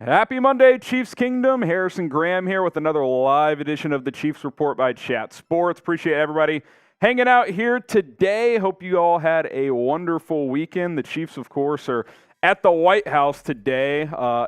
Happy Monday, Chiefs Kingdom. Harrison Graham here with another live edition of the Chiefs Report by Chat Sports. Appreciate everybody hanging out here today. Hope you all had a wonderful weekend. The Chiefs, of course, are at the White House today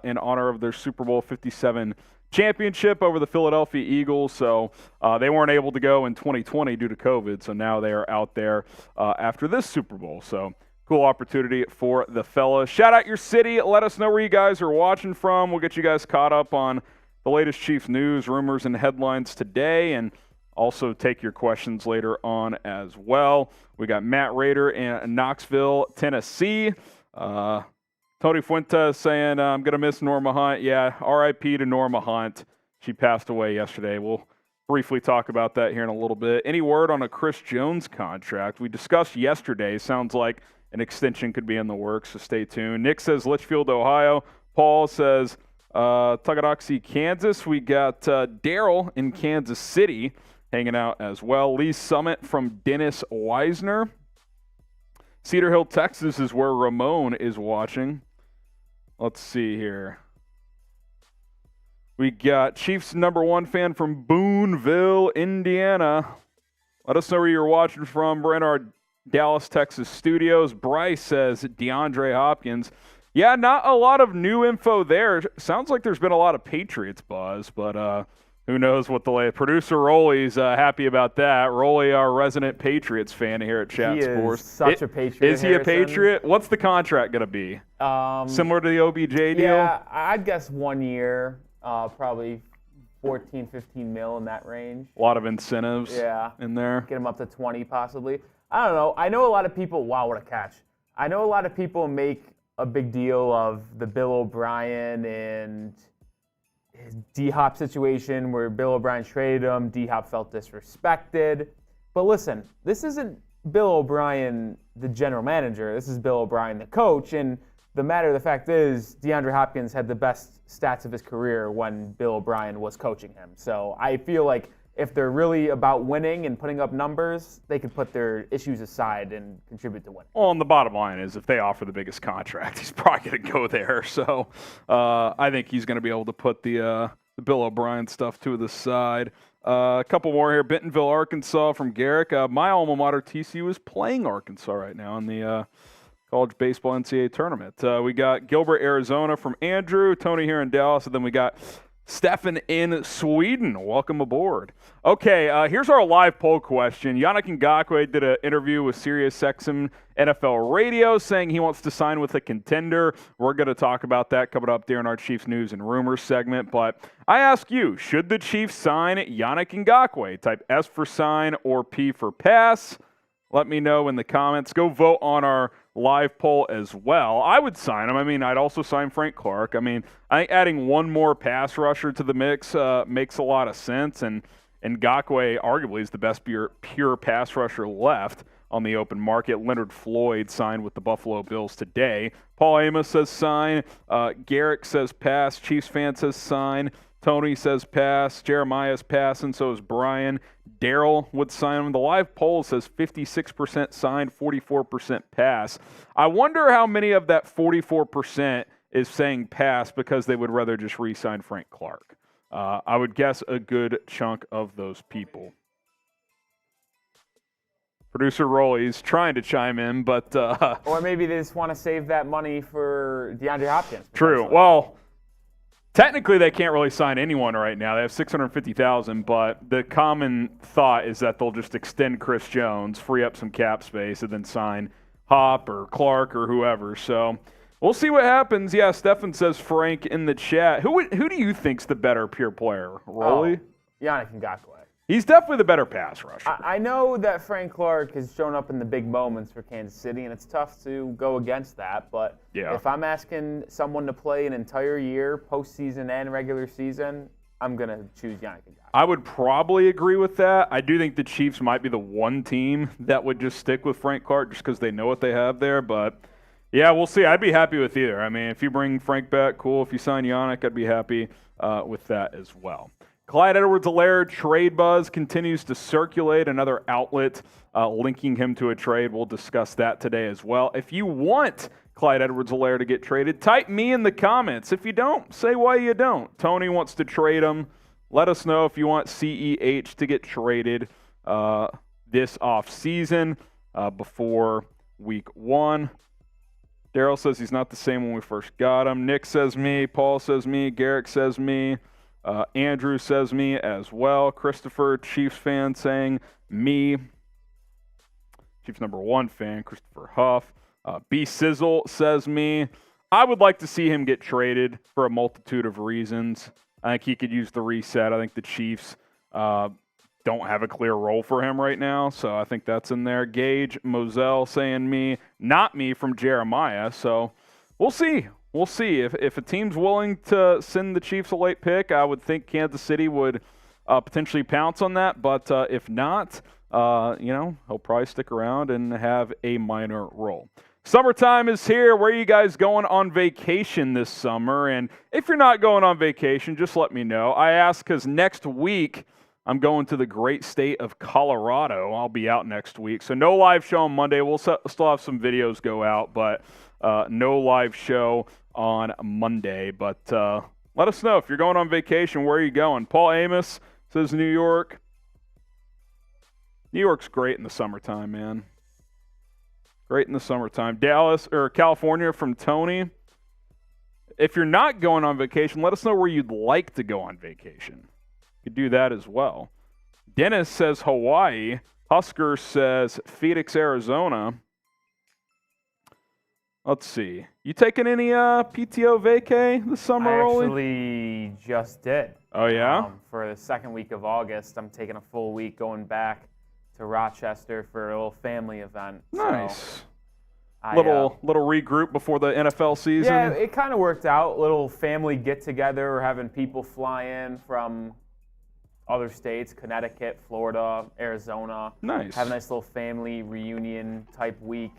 in honor of their Super Bowl 57 championship over the Philadelphia Eagles. So they weren't able to go in 2020 due to COVID. So now they are out there after this Super Bowl. So cool opportunity for the fellas. Shout out your city. Let us know where you guys are watching from. We'll get you guys caught up on the latest Chiefs news, rumors, and headlines today, and also take your questions later on as well. We got Matt Rader in Knoxville, Tennessee. Tony Fuentes saying, I'm going to miss Norma Hunt. Yeah, RIP to Norma Hunt. She passed away yesterday. We'll briefly talk about that here in a little bit. Any word on a Chris Jones contract? We discussed yesterday. Sounds like an extension could be in the works, so stay tuned. Nick says Litchfield, Ohio. Paul says Tuggedoxie, Kansas. We got Daryl in Kansas City hanging out as well. Lee Summit from Dennis Weisner. Cedar Hill, Texas is where Ramon is watching. Let's see here. We got Chiefs #1 fan from Booneville, Indiana. Let us know where you're watching from. We're in our Dallas, Texas studios. Bryce says DeAndre Hopkins. Yeah, not a lot of new info there. Sounds like there's been a lot of Patriots buzz, but who knows what the latest. Producer Rolly's happy about that. Rolly, our resident Patriots fan here at Chat Sports. He is such a Patriot. Is he a Patriot? What's the contract going to be? Similar to the OBJ deal? Yeah, I'd guess 1 year, probably 14, 15 mil in that range. A lot of incentives in there. Get him up to 20 possibly. I don't know. I know a lot of people, wow, what a catch. I know a lot of people make a big deal of the Bill O'Brien and his D-Hop situation where Bill O'Brien traded him. D-Hop felt disrespected. But listen, this isn't Bill O'Brien, the general manager. This is Bill O'Brien, the coach. And the matter of the fact is, DeAndre Hopkins had the best stats of his career when Bill O'Brien was coaching him. So I feel like if they're really about winning and putting up numbers, they could put their issues aside and contribute to winning. Well, and the bottom line is if they offer the biggest contract, he's probably going to go there. So I think he's going to be able to put the Bill O'Brien stuff to the side. A couple more here. Bentonville, Arkansas from Garrick. My alma mater, TCU, is playing Arkansas right now in the college baseball NCAA tournament. We got Gilbert, Arizona from Andrew. Tony here in Dallas. And then we got Stefan in Sweden. Welcome aboard. Okay, here's our live poll question. Yannick Ngakoue did an interview with SiriusXM NFL Radio saying he wants to sign with a contender. We're going to talk about that coming up there in our Chiefs News and Rumors segment. But I ask you, should the Chiefs sign Yannick Ngakoue? Type S for sign or P for pass. Let me know in the comments. Go vote on our live poll as well. I would sign him. I mean, I'd also sign Frank Clark. I mean, I think adding one more pass rusher to the mix makes a lot of sense, and Ngakoue arguably is the best pure pass rusher left on the open market. Leonard Floyd signed with the Buffalo Bills today. Paul Amos says sign. Garrick says pass. Chiefs fan says sign. Tony says pass. Jeremiah's passing, so is Brian. Daryl would sign him. The live poll says 56% signed, 44% pass. I wonder how many of that 44% is saying pass because they would rather just re-sign Frank Clark. I would guess a good chunk of those people. Producer Rolly's trying to chime in, but or maybe they just want to save that money for DeAndre Hopkins. True. Well, technically, they can't really sign anyone right now. They have $650,000, but the common thought is that they'll just extend Chris Jones, free up some cap space, and then sign Hop or Clark or whoever. So we'll see what happens. Yeah, Stefan says Frank in the chat. Who do you think's the better pure player, Rolly? Yannick Ngakoue. He's definitely the better pass rusher. I know that Frank Clark has shown up in the big moments for Kansas City, and it's tough to go against that. But if I'm asking someone to play an entire year, postseason and regular season, I'm going to choose Yannick Ngakoue. I would probably agree with that. I do think the Chiefs might be the one team that would just stick with Frank Clark just because they know what they have there. But, yeah, we'll see. I'd be happy with either. I mean, if you bring Frank back, cool. If you sign Yannick, I'd be happy with that as well. Clyde Edwards-Helaire trade buzz continues to circulate. Another outlet linking him to a trade. We'll discuss that today as well. If you want Clyde Edwards-Helaire to get traded? Type me in the comments. If you don't, say why you don't. Tony wants to trade him. Let us know if you want CEH to get traded this offseason before week 1. Daryl says he's not the same when we first got him. Nick says me. Paul says me. Garrick says me. Andrew says me as well. Christopher, Chiefs fan, saying me. Chiefs #1 fan, Christopher Huff. B Sizzle says me. I would like to see him get traded for a multitude of reasons. I think he could use the reset. I think the Chiefs don't have a clear role for him right now, so I think that's in there. Gage Moselle saying me, not me from Jeremiah. So we'll see. We'll see. If a team's willing to send the Chiefs a late pick, I would think Kansas City would potentially pounce on that. But if not, he'll probably stick around and have a minor role. Summertime is here. Where are you guys going on vacation this summer? And if you're not going on vacation, just let me know. I ask because next week I'm going to the great state of Colorado. I'll be out next week. So no live show on Monday. We'll still have some videos go out, but no live show on Monday. But let us know if you're going on vacation. Where are you going? Paul Amos says New York. New York's great in the summertime, man. Great in the summertime. Dallas or California from Tony. If you're not going on vacation, let us know where you'd like to go on vacation. You could do that as well. Dennis says Hawaii. Husker says Phoenix, Arizona. Let's see. You taking any PTO vacay this summer, Rolly? I actually just did. Oh, yeah? For the second week of August, I'm taking a full week going back to Rochester for a little family event. Nice. So little regroup before the NFL season. Yeah, it kind of worked out. Little family get together. We're having people fly in from other states, Connecticut, Florida, Arizona. Nice. Have a nice little family reunion type week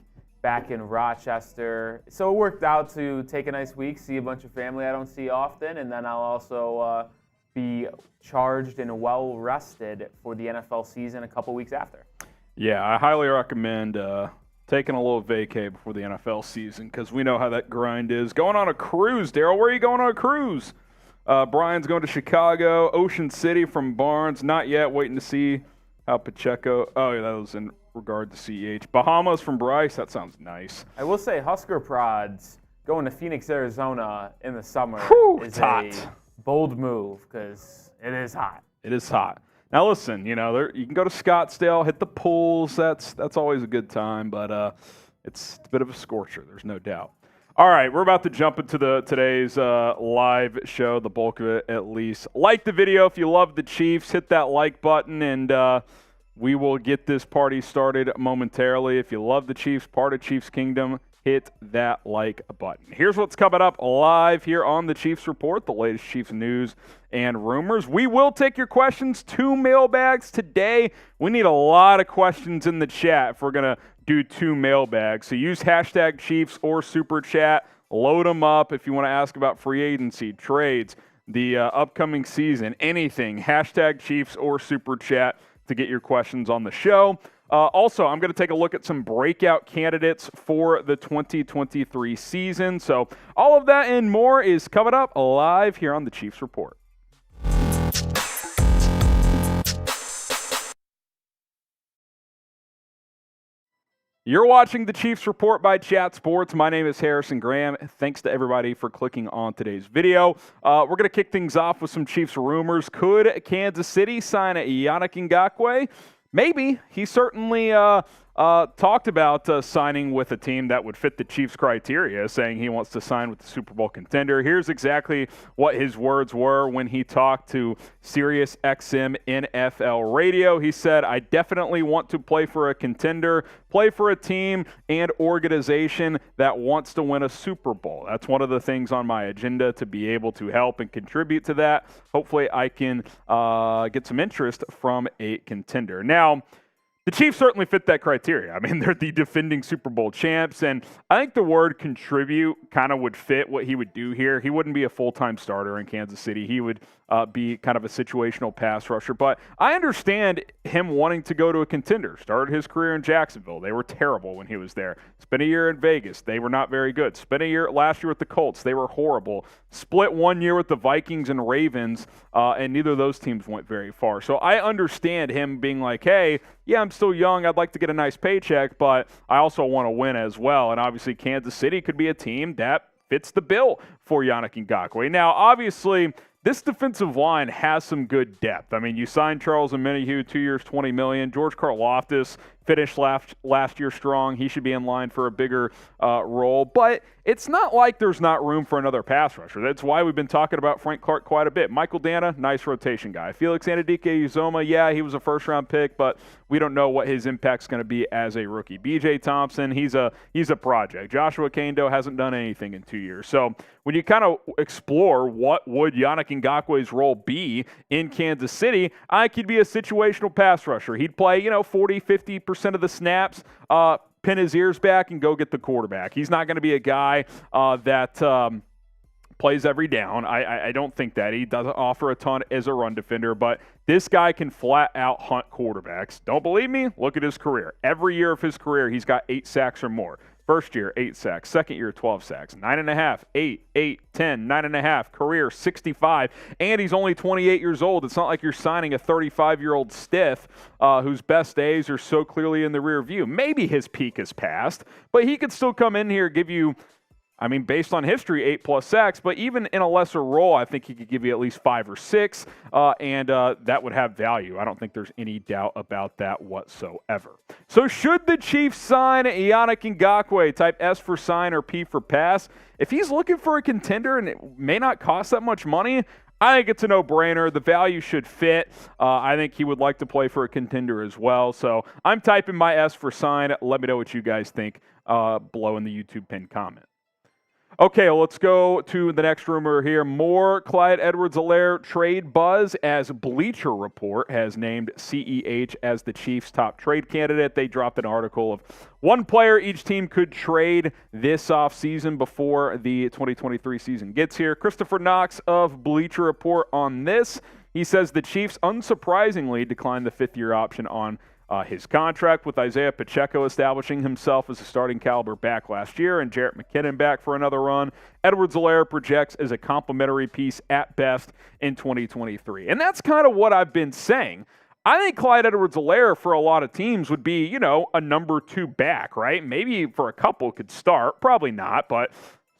back in Rochester. So it worked out to take a nice week, see a bunch of family I don't see often, and then I'll also be charged and well rested for the NFL season a couple weeks after. Yeah, I highly recommend taking a little vacay before the NFL season because we know how that grind is. Going on a cruise, Daryl. Where are you going on a cruise? Brian's going to Chicago, Ocean City from Barnes. Not yet. Waiting to see how Pacheco. Oh, yeah, that was in regard to CEH. Bahamas from Bryce. That sounds nice. I will say Husker Prods going to Phoenix, Arizona in the summer is hot. A bold move because it is hot. It is hot. Now listen, you can go to Scottsdale, hit the pools. That's always a good time, but it's a bit of a scorcher. There's no doubt. All right, we're about to jump into today's live show, the bulk of it at least. Like the video if you love the Chiefs. Hit that like button, and we will get this party started momentarily. If you love the Chiefs, part of Chiefs Kingdom, hit that like button. Here's what's coming up live here on the Chiefs Report, the latest Chiefs news and rumors. We will take your questions, 2 mailbags today. We need a lot of questions in the chat if we're going to do 2 mailbags. So use hashtag Chiefs or Super Chat. Load them up if you want to ask about free agency, trades, the upcoming season, anything. Hashtag Chiefs or Super Chat to get your questions on the show. Also, I'm going to take a look at some breakout candidates for the 2023 season. So all of that and more is coming up live here on the Chiefs Report. You're watching the Chiefs Report by Chat Sports. My name is Harrison Graham. Thanks to everybody for clicking on today's video. We're going to kick things off with some Chiefs rumors. Could Kansas City sign a Yannick Ngakoue? Maybe. He certainly talked about signing with a team that would fit the Chiefs' criteria, saying he wants to sign with the Super Bowl contender. Here's exactly what his words were when he talked to SiriusXM NFL Radio. He said, "I definitely want to play for a contender, play for a team and organization that wants to win a Super Bowl. That's one of the things on my agenda, to be able to help and contribute to that. Hopefully I can get some interest from a contender." Now, The Chiefs certainly fit that criteria. I mean, they're the defending Super Bowl champs, and I think the word contribute kind of would fit what he would do here. He wouldn't be a full-time starter in Kansas City. He would be kind of a situational pass rusher. But I understand him wanting to go to a contender. Started his career in Jacksonville. They were terrible when he was there. Spent a year in Vegas. They were not very good. Spent a year last year with the Colts. They were horrible. Split 1 year with the Vikings and Ravens, and neither of those teams went very far. So I understand him being like, hey, yeah, I'm still young. I'd like to get a nice paycheck, but I also want to win as well. And obviously Kansas City could be a team that fits the bill for Yannick Ngakoue. Now, obviously, this defensive line has some good depth. I mean, you signed Charles Omenihu, 2 years, $20 million. George Karlaftis finished last year strong. He should be in line for a bigger role. But it's not like there's not room for another pass rusher. That's why we've been talking about Frank Clark quite a bit. Michael Dana, nice rotation guy. Felix Anudike-Uzomah, yeah, he was a first-round pick, but we don't know what his impact's going to be as a rookie. B.J. Thompson, he's a project. Joshua Kando hasn't done anything in 2 years. So when you kind of explore what would Yannick Ngakoue's role be in Kansas City, I think he'd be a situational pass rusher. He'd play, 40, 50% of the snaps, pin his ears back and go get the quarterback. He's not going to be a guy that plays every down. I don't think that. He doesn't offer a ton as a run defender, but this guy can flat out hunt quarterbacks. Don't believe me? Look at his career. Every year of his career, he's got 8 sacks or more. First year, 8 sacks. Second year, 12 sacks. 9.5, 8, 10, 9.5. Career, 65. And he's only 28 years old. It's not like you're signing a 35-year-old stiff whose best days are so clearly in the rear view. Maybe his peak has passed, but he could still come in here and give you, based on history, 8+ sacks, but even in a lesser role, I think he could give you at least 5 or 6, and that would have value. I don't think there's any doubt about that whatsoever. So should the Chiefs sign Yannick Ngakoue, type S for sign or P for pass? If he's looking for a contender and it may not cost that much money, I think it's a no-brainer. The value should fit. I think he would like to play for a contender as well. So I'm typing my S for sign. Let me know what you guys think below in the YouTube pinned comment. Okay, well, let's go to the next rumor here. More Clyde Edwards-Helaire trade buzz as Bleacher Report has named CEH as the Chiefs' top trade candidate. They dropped an article of one player each team could trade this offseason before the 2023 season gets here. Christopher Knox of Bleacher Report on this. He says the Chiefs unsurprisingly declined the 5th-year option on his contract, with Isiah Pacheco establishing himself as a starting caliber back last year and Jerick McKinnon back for another run. Edwards-Helaire projects as a complementary piece at best in 2023. And that's kind of what I've been saying. I think Clyde Edwards-Helaire for a lot of teams would be, a number 2 back, right? Maybe for a couple could start, probably not, but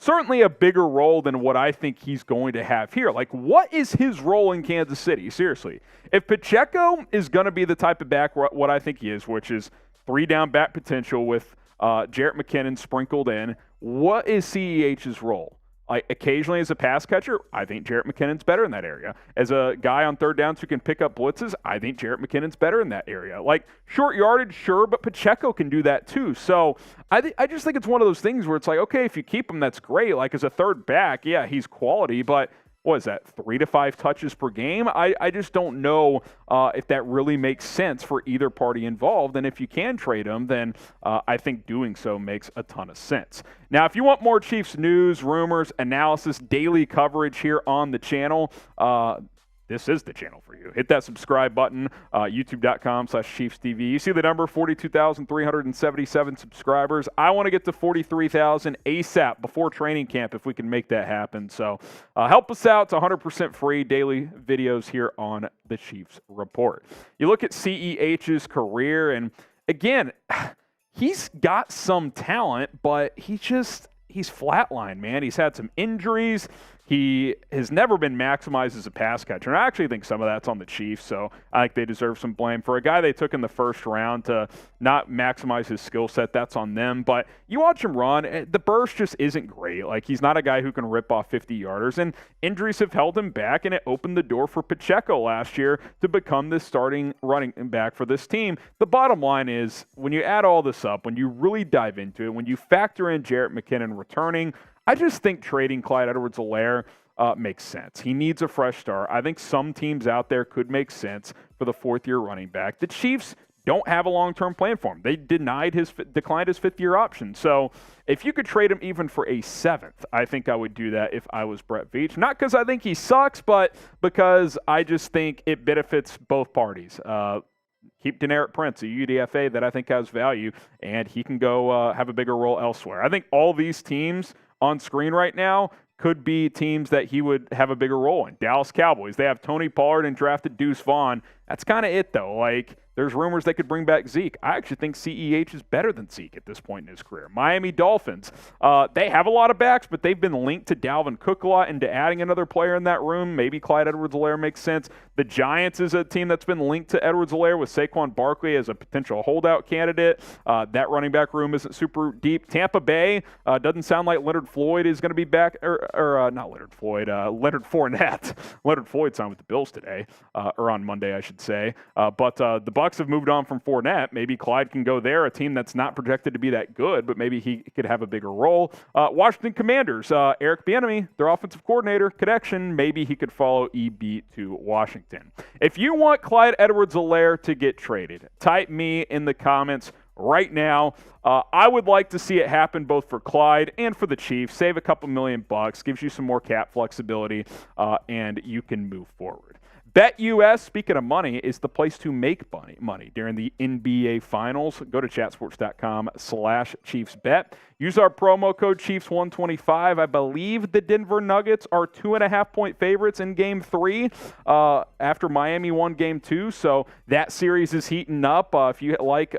certainly a bigger role than what I think he's going to have here. Like, what is his role in Kansas City? Seriously. If Pacheco is going to be the type of back, what I think he is, which is 3 down back potential with Jerick McKinnon sprinkled in, what is CEH's role? Like, occasionally as a pass catcher, I think Jerick McKinnon's better in that area. As a guy on third downs who can pick up blitzes, I think Jerick McKinnon's better in that area. Like, short yardage, sure, but Pacheco can do that too. So I just think it's one of those things where it's like, okay, if you keep him, that's great. Like, as a third back, yeah, he's quality, but what is that, 3 to 5 touches per game? I just don't know if that really makes sense for either party involved. And if you can trade him, then I think doing so makes a ton of sense. Now, if you want more Chiefs news, rumors, analysis, daily coverage here on the channel, this is the channel for you. Hit that subscribe button, youtube.com/ChiefsTV. You see the number, 42,377 subscribers. I want to get to 43,000 ASAP before training camp if we can make that happen. So help us out. It's 100% free daily videos here on the Chiefs Report. You look at CEH's career, and again, he's got some talent, but he's flatlined, man. He's had some injuries. He has never been maximized as a pass catcher. And I actually think some of that's on the Chiefs, so I think they deserve some blame. For a guy they took in the first round to not maximize his skill set, that's on them. But you watch him run, the burst just isn't great. Like, he's not a guy who can rip off 50-yarders, and injuries have held him back, and it opened the door for Pacheco last year to become the starting running back for this team. The bottom line is, when you add all this up, when you really dive into it, when you factor in Jerick McKinnon returning, I just think trading Clyde Edwards-Helaire makes sense. He needs a fresh start. I think some teams out there could make sense for the 4th-year running back. The Chiefs don't have a long-term plan for him. They declined his 5th-year option. So if you could trade him even for a 7th, I think I would do that if I was Brett Veach. Not because I think he sucks, but because I just think it benefits both parties. Keep Deneric Prince, a UDFA that I think has value, and he can go have a bigger role elsewhere. I think all these teams on screen right now could be teams that he would have a bigger role in. Dallas Cowboys, they have Tony Pollard and drafted Deuce Vaughn. That's kind of it, though. Like, there's rumors they could bring back Zeke. I actually think CEH is better than Zeke at this point in his career. Miami Dolphins, they have a lot of backs, but they've been linked to Dalvin Cook a lot, and to adding another player in that room, maybe Clyde Edwards-Helaire makes sense. The Giants is a team that's been linked to Edwards-Helaire with Saquon Barkley as a potential holdout candidate. That running back room isn't super deep. Tampa Bay doesn't sound like Leonard Floyd is going to be back, or not Leonard Floyd, Leonard Fournette. Leonard Floyd signed with the Bills today, or on Monday, I should say. But the Bucs have moved on from Fournette. Maybe Clyde can go there, a team that's not projected to be that good, but maybe he could have a bigger role. Washington Commanders, Eric Bieniemy, their offensive coordinator, connection. Maybe he could follow EB to Washington. If you want Clyde Edwards-Helaire to get traded, type me in the comments right now. I would like to see it happen both for Clyde and for the Chiefs. Save a couple $1,000,000, gives you some more cap flexibility, and you can move forward. BetUS, speaking of money, is the place to make money during the NBA Finals. Go to chatsports.com/ChiefsBet. Use our promo code Chiefs125. I believe the Denver Nuggets are 2.5-point favorites in Game 3 after Miami won Game 2. So that series is heating up. If you like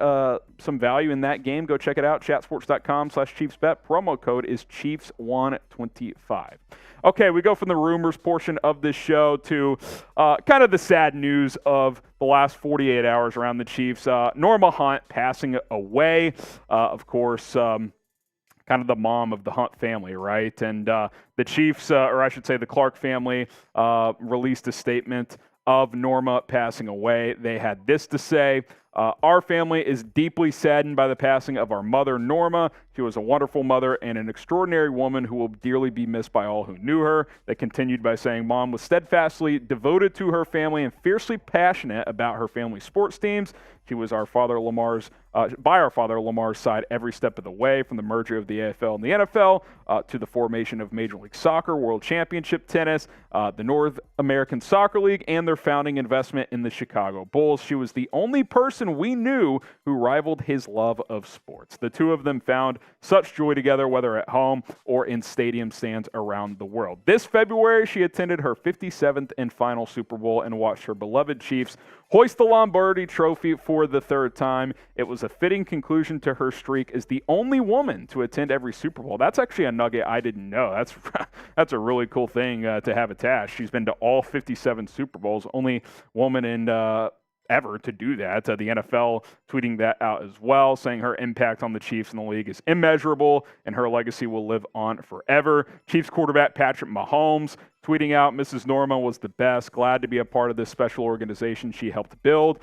some value in that game, go check it out. Chatsports.com/ChiefsBet. Promo code is Chiefs125. Okay, we go from the rumors portion of this show to kind of the sad news of the last 48 hours around the Chiefs. Norma Hunt passing away, of course, kind of the mom of the Hunt family, right? And the Chiefs, or I should say the Clark family, released a statement of Norma passing away. They had this to say: our family is deeply saddened by the passing of our mother, Norma. She was a wonderful mother and an extraordinary woman who will dearly be missed by all who knew her. They continued by saying Mom was steadfastly devoted to her family and fiercely passionate about her family's sports teams. She was by our father Lamar's side every step of the way, from the merger of the AFL and the NFL to the formation of Major League Soccer, World Championship Tennis, the North American Soccer League, and their founding investment in the Chicago Bulls. She was the only person we knew who rivaled his love of sports. The two of them found such joy together, whether at home or in stadium stands around the world. This February, she attended her 57th and final Super Bowl and watched her beloved Chiefs hoist the Lombardi Trophy for the 3rd time. It was a fitting conclusion to her streak as the only woman to attend every Super Bowl. That's actually a nugget I didn't know. That's a really cool thing to have attached. She's been to all 57 Super Bowls, only woman in ever to do that. The NFL tweeting that out as well, saying her impact on the Chiefs and the league is immeasurable and her legacy will live on forever. Chiefs quarterback Patrick Mahomes tweeting out, Mrs. Norma was the best. Glad to be a part of this special organization she helped build.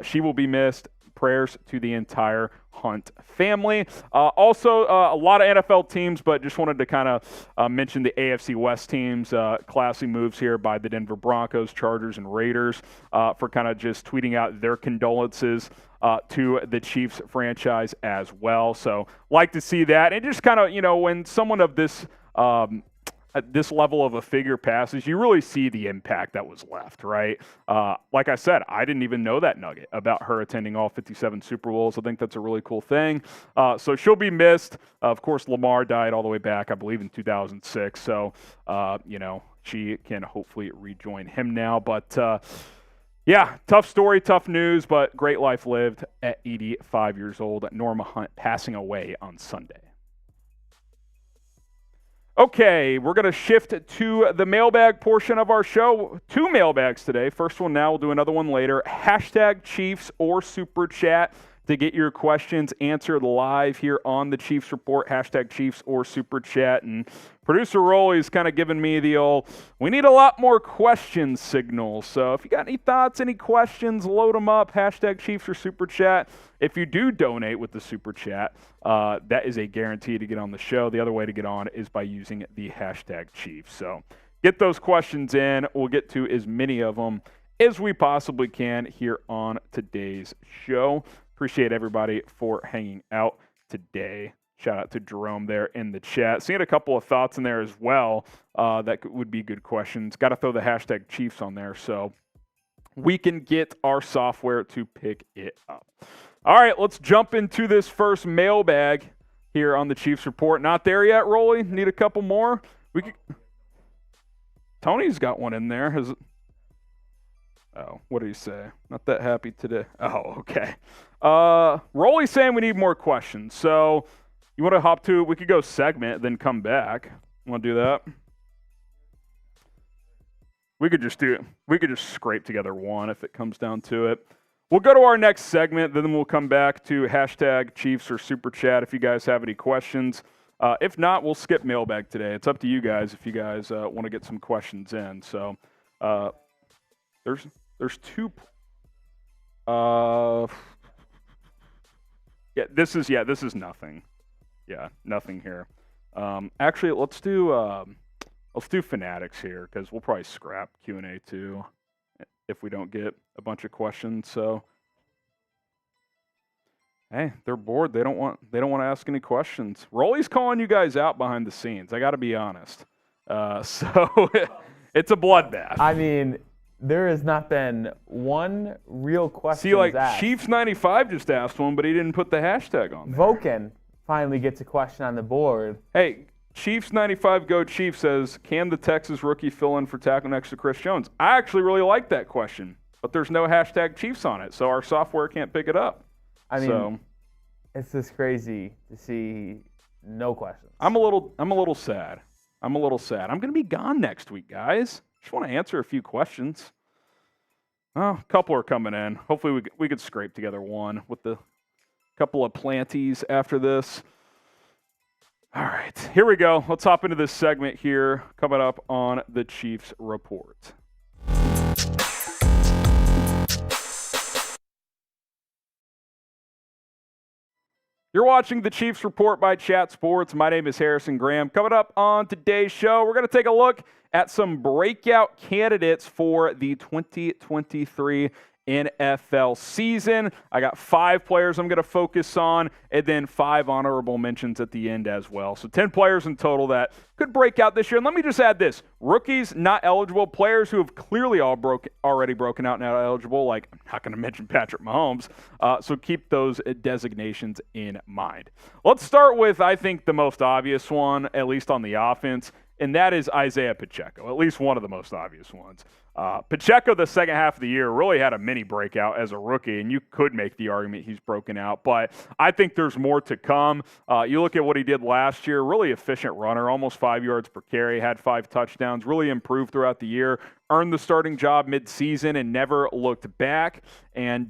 She will be missed. Prayers to the entire Hunt family. Also, a lot of NFL teams, but just wanted to kind of mention the AFC West teams. Classy moves here by the Denver Broncos, Chargers, and Raiders for kind of just tweeting out their condolences to the Chiefs franchise as well. So like to see that. And just kind of, when someone of this at this level of a figure passes, you really see the impact that was left, right? Like I said, I didn't even know that nugget about her attending all 57 Super Bowls. I think that's a really cool thing. So she'll be missed. Of course, Lamar died all the way back, I believe, in 2006. So, she can hopefully rejoin him now. But, yeah, tough story, tough news, but great life lived at 85 years old. Norma Hunt passing away on Sunday. Okay, we're going to shift to the mailbag portion of our show. 2 mailbags today. First one now, we'll do another one later. Hashtag Chiefs or Super Chat to get your questions answered live here on the Chiefs Report. Hashtag Chiefs or Super Chat. And producer Rolly's kind of giving me the old, we need a lot more questions signal. So if you got any thoughts, any questions, load them up. Hashtag Chiefs or Super Chat. If you do donate with the Super Chat, that is a guarantee to get on the show. The other way to get on is by using the hashtag Chiefs. So get those questions in. We'll get to as many of them as we possibly can here on today's show. Appreciate everybody for hanging out today. Shout out to Jerome there in the chat. Seeing a couple of thoughts in there as well that would be good questions. Got to throw the hashtag Chiefs on there so we can get our software to pick it up. All right, let's jump into this first mailbag here on the Chiefs Report. Not there yet, Rolly? Need a couple more? Tony's got one in there. Oh, what did he say? Not that happy today. Oh, okay. Rolly's saying we need more questions. So you want to hop to, we could go segment, then come back. Want to do that? We could just scrape together one if it comes down to it. We'll go to our next segment, then we'll come back to hashtag Chiefs or Super Chat if you guys have any questions. If not, we'll skip mailbag today. It's up to you guys if you guys want to get some questions in. So there's two. This is nothing. Yeah, nothing here. Actually, let's do Fanatics here because we'll probably scrap Q&A too if we don't get a bunch of questions. So, hey, they're bored. They don't want to ask any questions. Rolly's calling you guys out behind the scenes. I got to be honest. So it's a bloodbath. I mean, there has not been one real question. See, like asked. Chiefs 95 just asked one, but he didn't put the hashtag on there. Voken finally gets a question on the board. Hey, Chiefs 95 Go Chiefs says, can the Texas rookie fill in for tackle next to Chris Jones? I actually really like that question, but there's no hashtag Chiefs on it, so our software can't pick it up. I mean, it's just crazy to see no questions. I'm a little sad. I'm going to be gone next week, guys. Just want to answer a few questions. Oh, a couple are coming in. Hopefully we could scrape together one with the couple of planties after this. All right, here we go. Let's hop into this segment here coming up on the Chiefs Report. You're watching the Chiefs Report by Chat Sports. My name is Harrison Graham. Coming up on today's show, we're going to take a look at some breakout candidates for the 2023 NFL season. I got 5 players I'm going to focus on, and then 5 honorable mentions at the end as well. So 10 players in total that could break out this year. And let me just add this. Rookies not eligible, players who have clearly already broken out and not eligible, like I'm not going to mention Patrick Mahomes. So keep those designations in mind. Let's start with, I think, the most obvious one, at least on the offense, and that is Isiah Pacheco, at least one of the most obvious ones. Pacheco, the second half of the year, really had a mini breakout as a rookie, and you could make the argument he's broken out, but I think there's more to come. You look at what he did last year, really efficient runner, almost 5 yards per carry, had 5 touchdowns, really improved throughout the year, earned the starting job mid-season and never looked back, and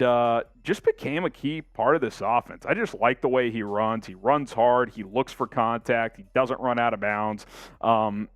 just became a key part of this offense. I just like the way he runs. He runs hard. He looks for contact. He doesn't run out of bounds.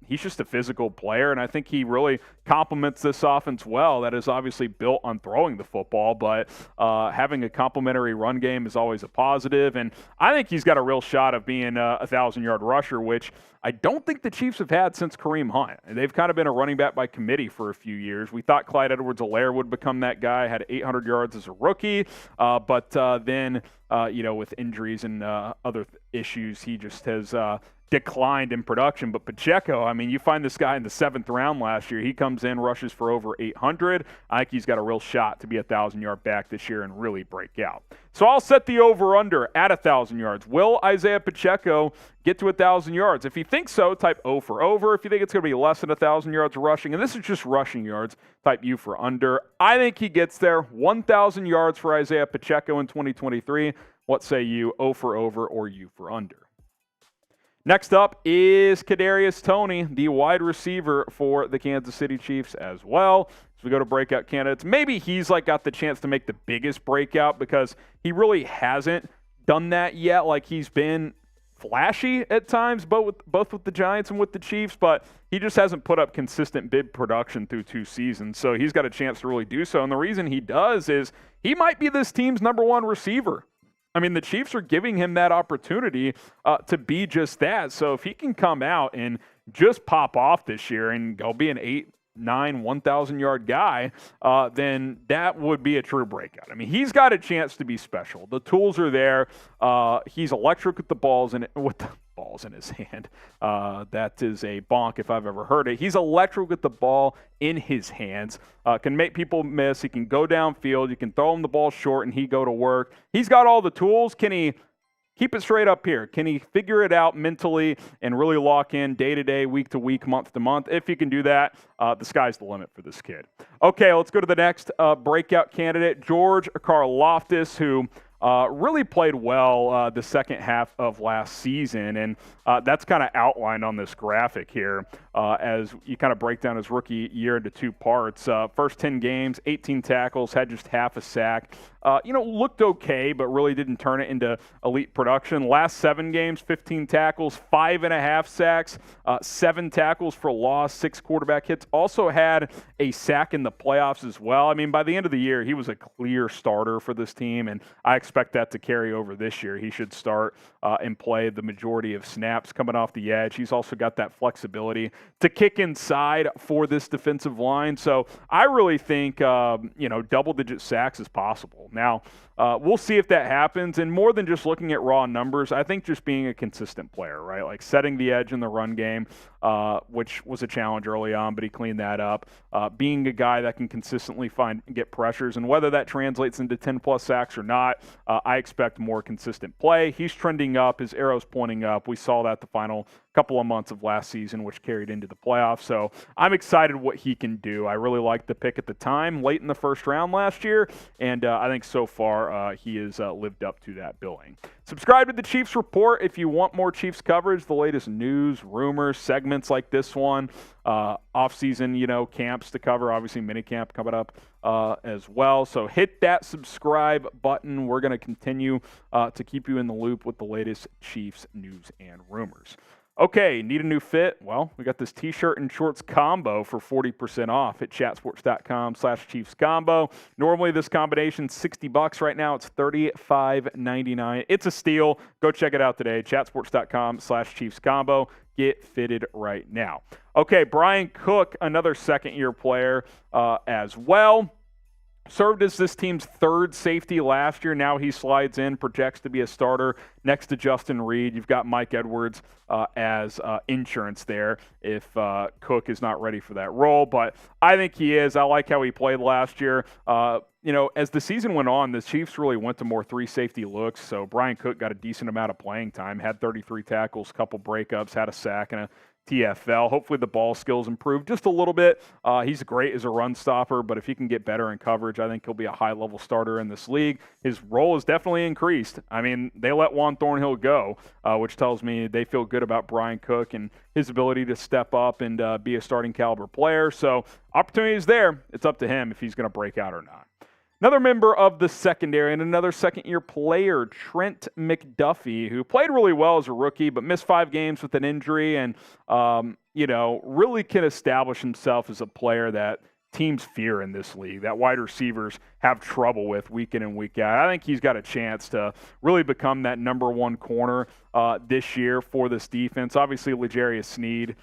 He's just a physical player, and I think he really complements this offense well. That is obviously built on throwing the football, but having a complementary run game is always a positive, and I think he's got a real shot of being a 1,000-yard rusher, which I don't think the Chiefs have had since Kareem Hunt. They've kind of been a running back by committee for a few years. We thought Clyde Edwards-Helaire would become that guy, had 800 yards as a rookie, but then, with injuries and other issues, he just has declined in production. But Pacheco, I mean, you find this guy in the 7th round last year. He comes in, rushes for over 800. I think he's got a real shot to be a 1,000-yard back this year and really break out. So I'll set the over-under at 1,000 yards. Will Isiah Pacheco get to 1,000 yards? If you think so, type O for over. If you think it's going to be less than 1,000 yards rushing, and this is just rushing yards, type U for under. I think he gets there. 1,000 yards for Isiah Pacheco in 2023. What say you? O for over or U for under? Next up is Kadarius Toney, the wide receiver for the Kansas City Chiefs as well. So we go to breakout candidates. Maybe he's got the chance to make the biggest breakout because he really hasn't done that yet. He's been flashy at times, both with the Giants and with the Chiefs, but he just hasn't put up consistent bid production through 2 seasons. So he's got a chance to really do so. And the reason he does is he might be this team's #1 receiver. I mean, the Chiefs are giving him that opportunity to be just that. So if he can come out and just pop off this year and go be an 8 1,000-yard guy, then that would be a true breakout. I mean, he's got a chance to be special. The tools are there. He's electric with the balls in his hand. That is a bonk if I've ever heard it. He's electric with the ball in his hands. Can make people miss. He can go downfield. You can throw him the ball short and he go to work. He's got all the tools. Can he keep it straight up here? Can he figure it out mentally and really lock in day to day, week to week, month to month? If he can do that, the sky's the limit for this kid. Okay, let's go to the next breakout candidate, George Karlaftis, who really played well the second half of last season, and that's kind of outlined on this graphic here as you kind of break down his rookie year into two parts. First 10 games, 18 tackles, had just half a sack. Looked okay, but really didn't turn it into elite production. Last 7 games, 15 tackles, 5.5 sacks, 7 tackles for loss, 6 quarterback hits. Also had a sack in the playoffs as well. I mean, by the end of the year, he was a clear starter for this team, and I expect that to carry over this year. He should start and play the majority of snaps coming off the edge. He's also got that flexibility to kick inside for this defensive line. So I really think, double-digit sacks is possible. Now, we'll see if that happens. And more than just looking at raw numbers, I think just being a consistent player, right? Like setting the edge in the run game, which was a challenge early on, but he cleaned that up. Being a guy that can consistently get pressures, and whether that translates into 10-plus sacks or not, I expect more consistent play. He's trending up. His arrow's pointing up. We saw that the final couple of months of last season, which carried into the playoffs. So I'm excited what he can do. I really liked the pick at the time, late in the first round last year, and I think so far he has lived up to that billing. Subscribe to the Chiefs Report if you want more Chiefs coverage, the latest news, rumors, segments like this one, off-season, camps to cover, obviously minicamp coming up as well. So hit that subscribe button. We're going to continue to keep you in the loop with the latest Chiefs news and rumors. Okay, need a new fit? Well, we got this t-shirt and shorts combo for 40% off at chatsports.com/Chiefs combo. Normally this combination's $60 right now. It's $35.99. It's a steal. Go check it out today. chatsports.com/Chiefs combo. Get fitted right now. Okay, Brian Cook, another second-year player as well. Served as this team's third safety last year. Now he slides in, projects to be a starter next to Justin Reed. You've got Mike Edwards as insurance there if Cook is not ready for that role. But I think he is. I like how he played last year. As the season went on, the Chiefs really went to more 3 safety looks. So Brian Cook got a decent amount of playing time, had 33 tackles, couple breakups, had a sack, and a TFL. Hopefully the ball skills improve just a little bit. He's great as a run stopper, but if he can get better in coverage, I think he'll be a high-level starter in this league. His role has definitely increased. I mean, they let Juan Thornhill go, which tells me they feel good about Brian Cook and his ability to step up and be a starting caliber player. So opportunity is there. It's up to him if he's going to break out or not. Another member of the secondary and another second-year player, Trent McDuffie, who played really well as a rookie but missed 5 games with an injury and, really can establish himself as a player that teams fear in this league, that wide receivers have trouble with week in and week out. I think he's got a chance to really become that number 1 corner this year for this defense. Obviously, L'Jarius Sneed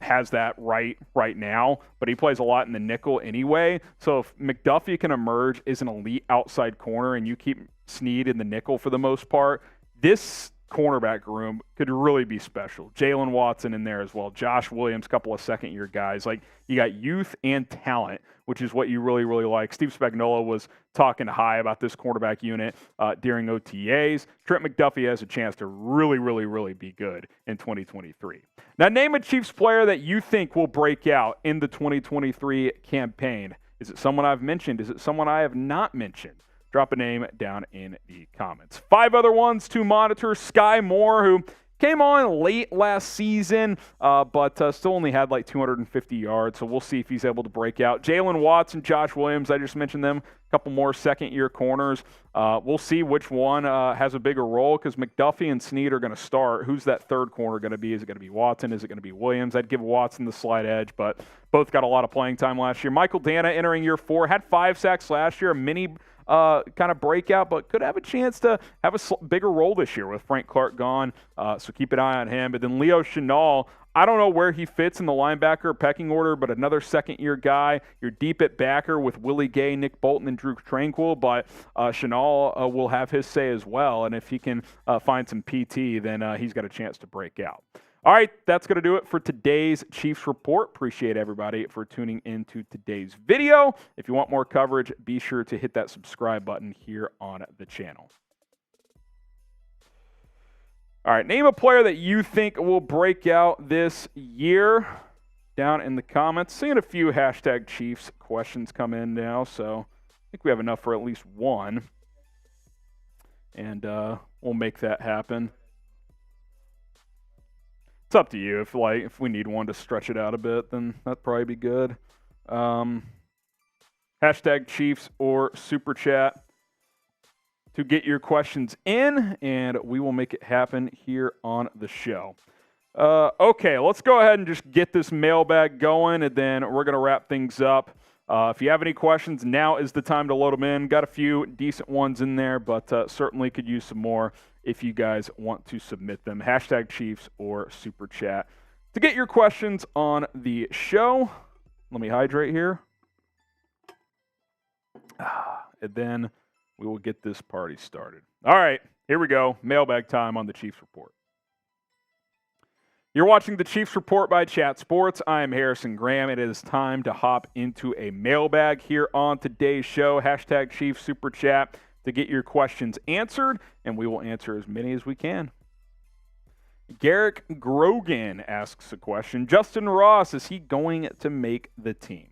has that right now, but he plays a lot in the nickel anyway. So if McDuffie can emerge as an elite outside corner and you keep Sneed in the nickel for the most part, this cornerback room could really be special. Jalen Watson in there as well. Josh Williams, couple of second-year guys. Like, you got youth and talent, which is what you really, really like. Steve Spagnuolo was talking high about this cornerback unit during OTAs. Trent McDuffie has a chance to really, really, really be good in 2023. Now, name a Chiefs player that you think will break out in the 2023 campaign. Is it someone I've mentioned? Is it someone I have not mentioned? Drop a name down in the comments. 5 other ones to monitor. Sky Moore, who came on late last season, but still only had like 250 yards, so we'll see if he's able to break out. Jalen Watson, Josh Williams, I just mentioned them. A couple more second-year corners. We'll see which one has a bigger role because McDuffie and Sneed are going to start. Who's that third corner going to be? Is it going to be Watson? Is it going to be Williams? I'd give Watson the slight edge, but both got a lot of playing time last year. Michael Dana entering year 4, had 5 sacks last year, a mini kind of breakout, but could have a chance to have a bigger role this year with Frank Clark gone. So keep an eye on him. But then Leo Chenal, I don't know where he fits in the linebacker pecking order, but another second-year guy. You're deep at backer with Willie Gay, Nick Bolton, and Drew Tranquil, but Chenal will have his say as well. And if he can find some PT, then he's got a chance to break out. All right, that's going to do it for today's Chiefs Report. Appreciate everybody for tuning into today's video. If you want more coverage, be sure to hit that subscribe button here on the channel. All right, name a player that you think will break out this year down in the comments. Seeing a few hashtag Chiefs questions come in now, so I think we have enough for at least one. And we'll make that happen. It's up to you. If we need one to stretch it out a bit, then that'd probably be good. Hashtag Chiefs or Super Chat to get your questions in, and we will make it happen here on the show. Okay, let's go ahead and just get this mailbag going, and then we're going to wrap things up. If you have any questions, now is the time to load them in. Got a few decent ones in there, but certainly could use some more if you guys want to submit them. Hashtag Chiefs or Super Chat to get your questions on the show. Let me hydrate here. And then we will get this party started. All right, here we go. Mailbag time on the Chiefs Report. You're watching the Chiefs Report by Chat Sports. I am Harrison Graham. It is time to hop into a mailbag here on today's show. Hashtag Chiefs Super Chat to get your questions answered, and we will answer as many as we can. Garrick Grogan asks a question. Justin Ross, is he going to make the team?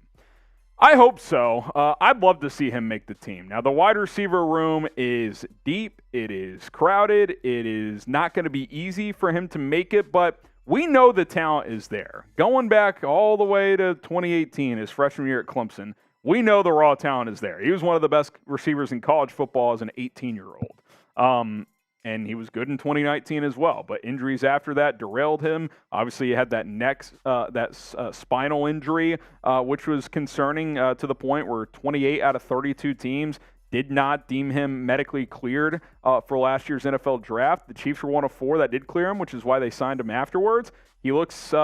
I hope so. I'd love to see him make the team. Now, the wide receiver room is deep. It is crowded. It is not going to be easy for him to make it, but we know the talent is there. Going back all the way to 2018, his freshman year at Clemson, we know the raw talent is there. He was one of the best receivers in college football as an 18-year-old. And he was good in 2019 as well. But injuries after that derailed him. Obviously, he had that spinal injury, which was concerning to the point where 28 out of 32 teams did not deem him medically cleared for last year's NFL draft. The Chiefs were one of 4 that did clear him, which is why they signed him afterwards. He looks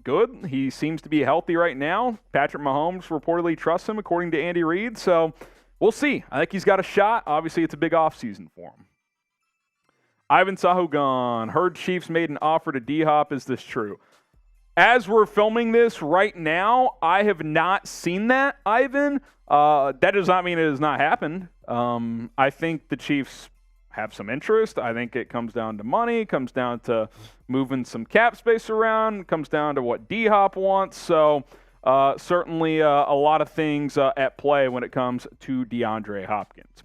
good. He seems to be healthy right now. Patrick Mahomes reportedly trusts him, according to Andy Reid. So we'll see. I think he's got a shot. Obviously, it's a big offseason for him. Ivan Sahugan, heard Chiefs made an offer to D-Hop. Is this true? As we're filming this right now, I have not seen that, Ivan. That does not mean it has not happened. I think the Chiefs have some interest. I think it comes down to money, comes down to moving some cap space around, comes down to what D-Hop wants. So certainly a lot of things at play when it comes to DeAndre Hopkins.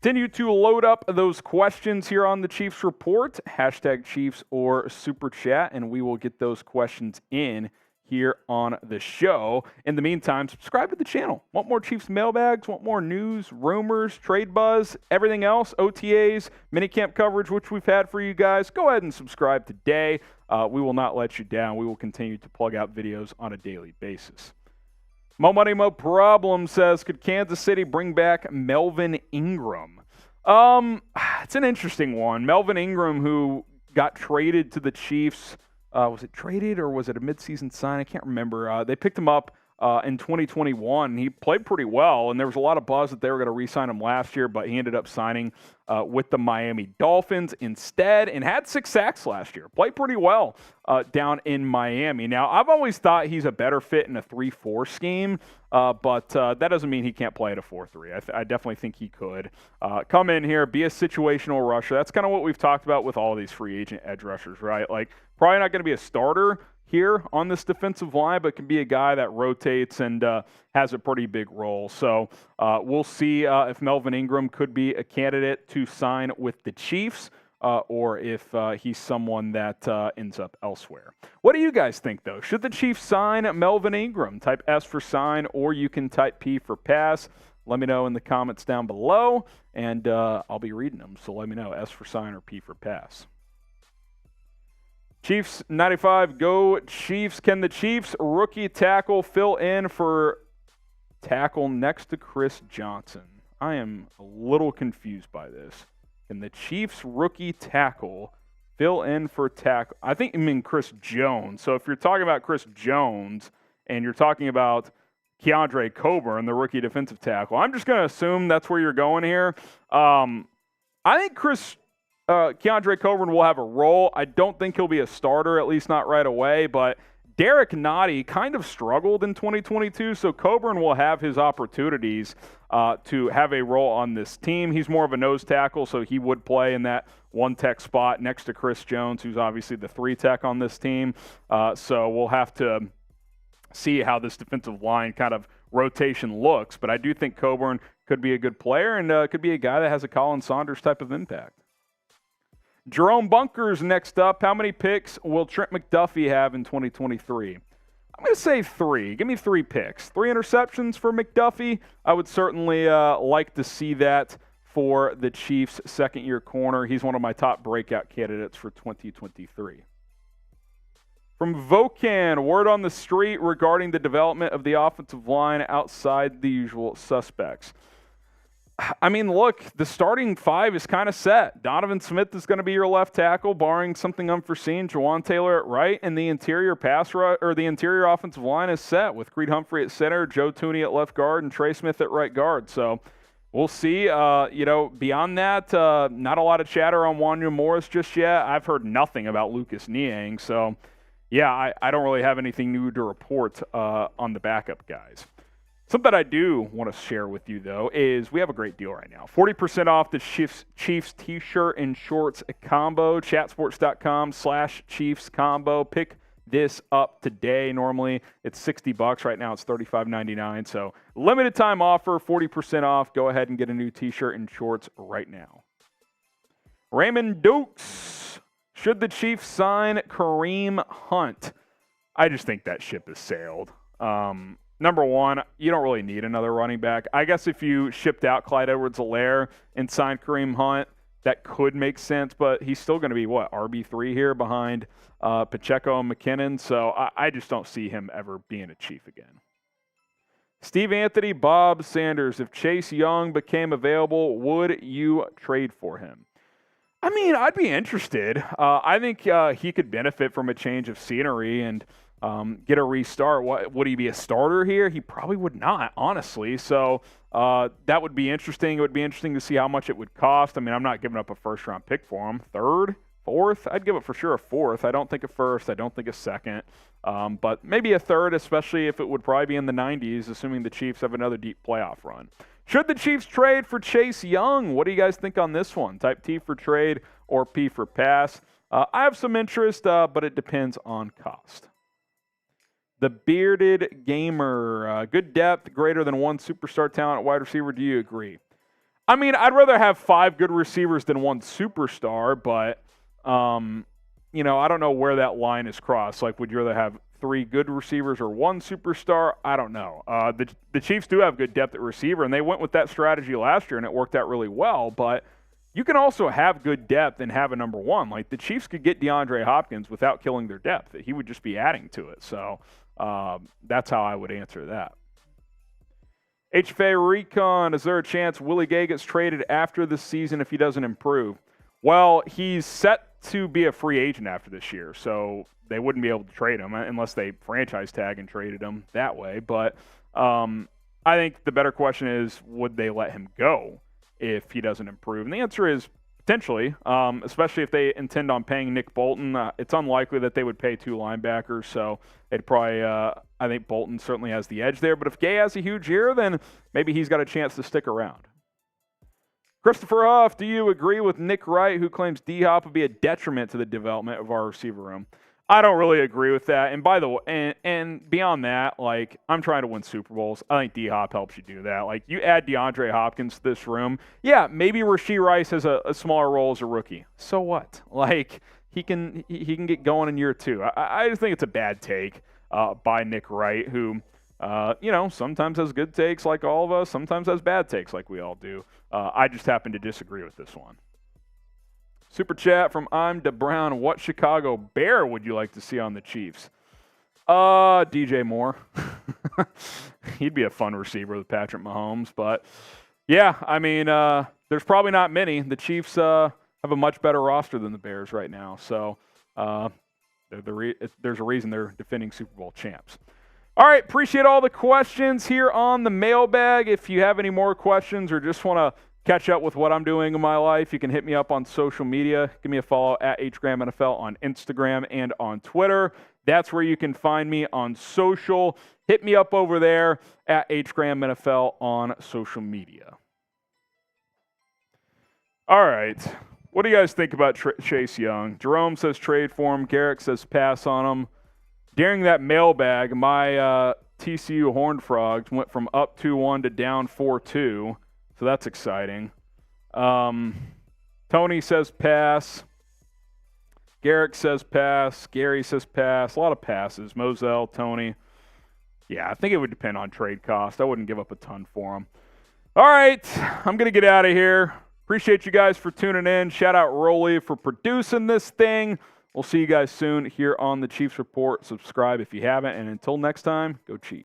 Continue to load up those questions here on the Chiefs Report. Hashtag Chiefs or Super Chat, and we will get those questions in here on the show. In the meantime, subscribe to the channel. Want more Chiefs mailbags? Want more news, rumors, trade buzz, everything else, OTAs, minicamp coverage, which we've had for you guys? Go ahead and subscribe today. We will not let you down. We will continue to plug out videos on a daily basis. Mo Money, Mo Problem says, could Kansas City bring back Melvin Ingram? It's an interesting one. Melvin Ingram, who got traded to the Chiefs, was it traded or was it a midseason sign? I can't remember. They picked him up in 2021. He played pretty well, and there was a lot of buzz that they were going to re-sign him last year, but he ended up signing with the Miami Dolphins instead and had 6 sacks last year. Played pretty well down in Miami. Now, I've always thought he's a better fit in a 3-4 scheme, but that doesn't mean he can't play at a 4-3. I definitely think he could come in here, be a situational rusher. That's kind of what we've talked about with all these free agent edge rushers, right? Like, probably not going to be a starter here on this defensive line, but can be a guy that rotates and has a pretty big role. So we'll see if Melvin Ingram could be a candidate to sign with the Chiefs or if he's someone that ends up elsewhere. What do you guys think, though? Should the Chiefs sign Melvin Ingram? Type S for sign, or you can type P for pass. Let me know in the comments down below, and I'll be reading them. So let me know, S for sign or P for pass. Chiefs 95, go Chiefs. Can the Chiefs rookie tackle fill in for tackle next to Chris Johnson. I am a little confused by this. Can the Chiefs rookie tackle fill in for tackle? I mean Chris Jones. So if you're talking about Chris Jones and you're talking about Keandre Coburn, the rookie defensive tackle, I'm just going to assume that's where you're going here. I think Keandre Coburn will have a role. I don't think he'll be a starter, at least not right away, but Derek Nottie kind of struggled in 2022, so Coburn will have his opportunities to have a role on this team. He's more of a nose tackle, so he would play in that one tech spot next to Chris Jones, who's obviously the 3 tech on this team. So we'll have to see how this defensive line kind of rotation looks, but I do think Coburn could be a good player and could be a guy that has a Colin Saunders type of impact. Jerome Bunkers next up. How many picks will Trent McDuffie have in 2023? I'm going to say 3. Give me 3 picks. 3 interceptions for McDuffie. I would certainly like to see that for the Chiefs' second-year corner. He's one of my top breakout candidates for 2023. From Vocan, word on the street regarding the development of the offensive line outside the usual suspects. I mean, look, the starting 5 is kind of set. Donovan Smith is going to be your left tackle, barring something unforeseen. Jawan Taylor at right, and the interior the interior offensive line is set with Creed Humphrey at center, Joe Thuney at left guard, and Trey Smith at right guard. So we'll see. Beyond that, not a lot of chatter on Wanya Morris just yet. I've heard nothing about Lucas Niang. So, yeah, I don't really have anything new to report on the backup guys. Something I do want to share with you, though, is we have a great deal right now. 40% off the Chiefs t-shirt and shorts combo, chatsports.com/Chiefs combo. Pick this up today. Normally, it's $60. Right now, it's $35.99. So, limited time offer, 40% off. Go ahead and get a new t-shirt and shorts right now. Raymond Dukes. Should the Chiefs sign Kareem Hunt? I just think that ship has sailed. Number one, you don't really need another running back. I guess if you shipped out Clyde Edwards-Helaire and signed Kareem Hunt, that could make sense, but he's still going to be, RB3 here behind Pacheco and McKinnon, so I just don't see him ever being a Chief again. Steve Anthony, Bob Sanders, if Chase Young became available, would you trade for him? I mean, I'd be interested. I think he could benefit from a change of scenery and get a restart. Would he be a starter here? He probably would not, honestly. So that would be interesting. It would be interesting to see how much it would cost. I mean, I'm not giving up a first-round pick for him. 3rd, 4th? I'd give it for sure a 4th. I don't think a 1st. I don't think a 2nd. But maybe a 3rd, especially if it would probably be in the 90s, assuming the Chiefs have another deep playoff run. Should the Chiefs trade for Chase Young? What do you guys think on this one? Type T for trade or P for pass? I have some interest, but it depends on cost. The Bearded Gamer, good depth, greater than 1 superstar talent at wide receiver. Do you agree? I mean, I'd rather have 5 good receivers than 1 superstar, but, I don't know where that line is crossed. Like, would you rather have 3 good receivers or 1 superstar? I don't know. The Chiefs do have good depth at receiver, and they went with that strategy last year, and it worked out really well, but you can also have good depth and have a number 1. Like, the Chiefs could get DeAndre Hopkins without killing their depth. He would just be adding to it, so that's how I would answer that. HFA Recon, is there a chance Willie Gay gets traded after the season if he doesn't improve? Well, he's set to be a free agent after this year, so they wouldn't be able to trade him unless they franchise tag and traded him that way. But I think the better question is, would they let him go if he doesn't improve? And the answer is potentially, especially if they intend on paying Nick Bolton. It's unlikely that they would pay 2 linebackers, so they'd probably I think Bolton certainly has the edge there. But if Gay has a huge year, then maybe he's got a chance to stick around. Christopher Huff, do you agree with Nick Wright, who claims D-Hop would be a detriment to the development of our receiver room? I don't really agree with that. And by the way, and beyond that, like, I'm trying to win Super Bowls. I think D-Hop helps you do that. Like, you add DeAndre Hopkins to this room. Yeah, maybe Rashee Rice has a smaller role as a rookie. So what? Like, he can get going in year 2. I just think it's a bad take by Nick Wright, who, sometimes has good takes like all of us, sometimes has bad takes like we all do. I just happen to disagree with this one. Super chat from I'm Da Brown. What Chicago Bear would you like to see on the Chiefs? DJ Moore. He'd be a fun receiver with Patrick Mahomes. But, yeah, I mean, there's probably not many. The Chiefs have a much better roster than the Bears right now. So there's a reason they're defending Super Bowl champs. All right, appreciate all the questions here on the mailbag. If you have any more questions or just want to catch up with what I'm doing in my life, you can hit me up on social media. Give me a follow at HGramNFL on Instagram and on Twitter. That's where you can find me on social. Hit me up over there at HGramNFL on social media. All right. What do you guys think about Chase Young? Jerome says trade for him. Garrick says pass on him. During that mailbag, my TCU Horned Frogs went from up 2-1 to down 4-2, so that's exciting. Tony says pass. Garrick says pass. Gary says pass. A lot of passes. Moselle, Tony. Yeah, I think it would depend on trade cost. I wouldn't give up a ton for him. All right, I'm going to get out of here. Appreciate you guys for tuning in. Shout out Rolly for producing this thing. We'll see you guys soon here on the Chiefs Report. Subscribe if you haven't. And until next time, go Chiefs.